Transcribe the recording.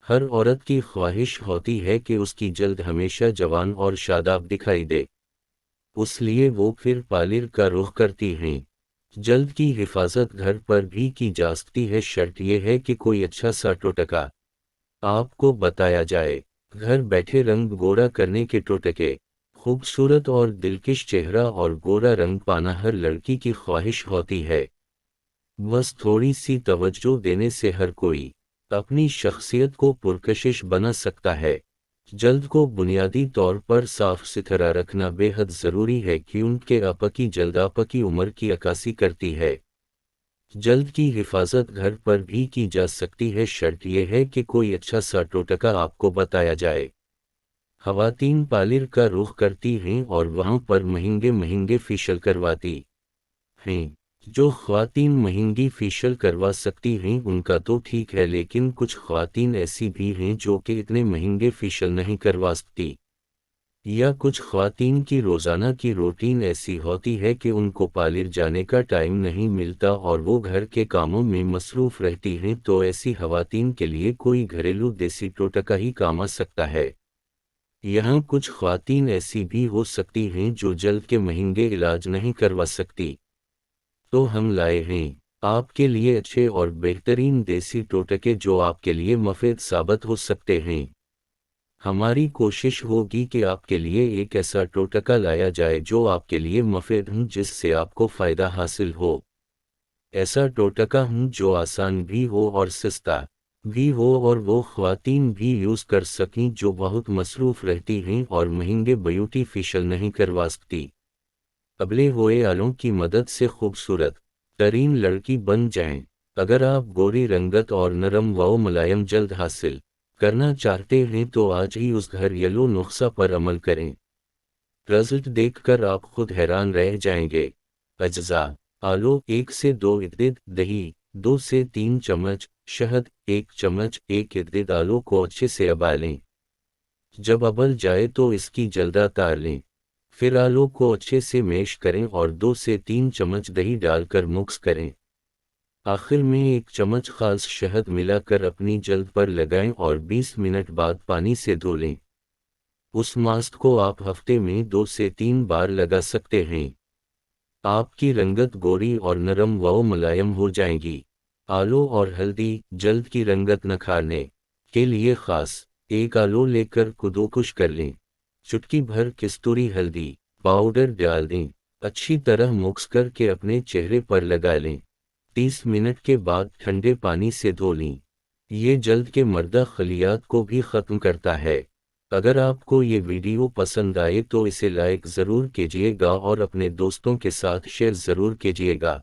ہر عورت کی خواہش ہوتی ہے کہ اس کی جلد ہمیشہ جوان اور شاداب دکھائی دے، اس لیے وہ پھر پارلر کا رخ کرتی ہیں۔ جلد کی حفاظت گھر پر بھی کی جا سکتی ہے، شرط یہ ہے کہ کوئی اچھا سا ٹوٹکا آپ کو بتایا جائے۔ گھر بیٹھے رنگ گورا کرنے کے ٹوٹکے۔ خوبصورت اور دلکش چہرہ اور گورا رنگ پانا ہر لڑکی کی خواہش ہوتی ہے۔ بس تھوڑی سی توجہ دینے سے ہر کوئی اپنی شخصیت کو پرکشش بنا سکتا ہے۔ جلد کو بنیادی طور پر صاف ستھرا رکھنا بے حد ضروری ہے کیونکہ آپ کی جلد آپ کی عمر کی عکاسی کرتی ہے۔ جلد کی حفاظت گھر پر بھی کی جا سکتی ہے، شرط یہ ہے کہ کوئی اچھا سا ٹوٹکا آپ کو بتایا جائے۔ خواتین پارلر کا رخ کرتی ہیں اور وہاں پر مہنگے مہنگے فیشل کرواتی ہیں۔ جو خواتین مہنگی فیشل کروا سکتی ہیں ان کا تو ٹھیک ہے، لیکن کچھ خواتین ایسی بھی ہیں جو کہ اتنے مہنگے فیشل نہیں کروا سکتی، یا کچھ خواتین کی روزانہ کی روٹین ایسی ہوتی ہے کہ ان کو پارلر جانے کا ٹائم نہیں ملتا اور وہ گھر کے کاموں میں مصروف رہتی ہیں، تو ایسی خواتین کے لیے کوئی گھریلو دیسی ٹوٹکا ہی کام آ سکتا ہے۔ یہاں کچھ خواتین ایسی بھی ہو سکتی ہیں جو جلد کے مہنگے علاج نہیں کروا سکتی، تو ہم لائے ہیں آپ کے لیے اچھے اور بہترین دیسی ٹوٹکے جو آپ کے لیے مفید ثابت ہو سکتے ہیں۔ ہماری کوشش ہوگی کہ آپ کے لیے ایک ایسا ٹوٹکا لایا جائے جو آپ کے لیے مفید ہوں، جس سے آپ کو فائدہ حاصل ہو۔ ایسا ٹوٹکا ہوں جو آسان بھی ہو اور سستا بھی ہو اور وہ خواتین بھی یوز کر سکیں جو بہت مصروف رہتی ہیں اور مہنگے بیوٹی فیشل نہیں کروا سکتی۔ ابلے ہوئے آلوں کی مدد سے خوبصورت ترین لڑکی بن جائیں۔ اگر آپ گوری رنگت اور نرم و ملائم جلد حاصل کرنا چاہتے ہیں تو آج ہی اس گھریلو نسخہ پر عمل کریں۔ رزلٹ دیکھ کر آپ خود حیران رہ جائیں گے۔ اجزاء: آلو 1 سے 2 عدد، دہی 2 سے 3 چمچ، شہد 1 چمچ۔ 1 عدد آلو کو اچھے سے ابالیں۔ جب ابل جائے تو اس کی جلد اتار لیں، پھر آلو کو اچھے سے میش کریں اور 2 سے 3 چمچ دہی ڈال کر مکس کریں۔ آخر میں 1 چمچ خالص شہد ملا کر اپنی جلد پر لگائیں اور 20 منٹ بعد پانی سے دھو لیں۔ اس ماسک کو آپ ہفتے میں 2 سے 3 بار لگا سکتے ہیں۔ آپ کی رنگت گوری اور نرم و ملائم ہو جائیں گی۔ آلو اور ہلدی: جلد کی رنگت نکھارنے کے لیے خاص 1 آلو لے کر کدوکش کر لیں۔ چٹکی بھر کستوری ہلدی پاؤڈر ڈال دیں، اچھی طرح مکس کر کے اپنے چہرے پر لگا لیں۔ 30 منٹ کے بعد ٹھنڈے پانی سے دھو لیں۔ یہ جلد کے مردہ خلیات کو بھی ختم کرتا ہے۔ اگر آپ کو یہ ویڈیو پسند آئے تو اسے لائک ضرور کیجیے گا اور اپنے دوستوں کے ساتھ شیئر ضرور کیجیے گا۔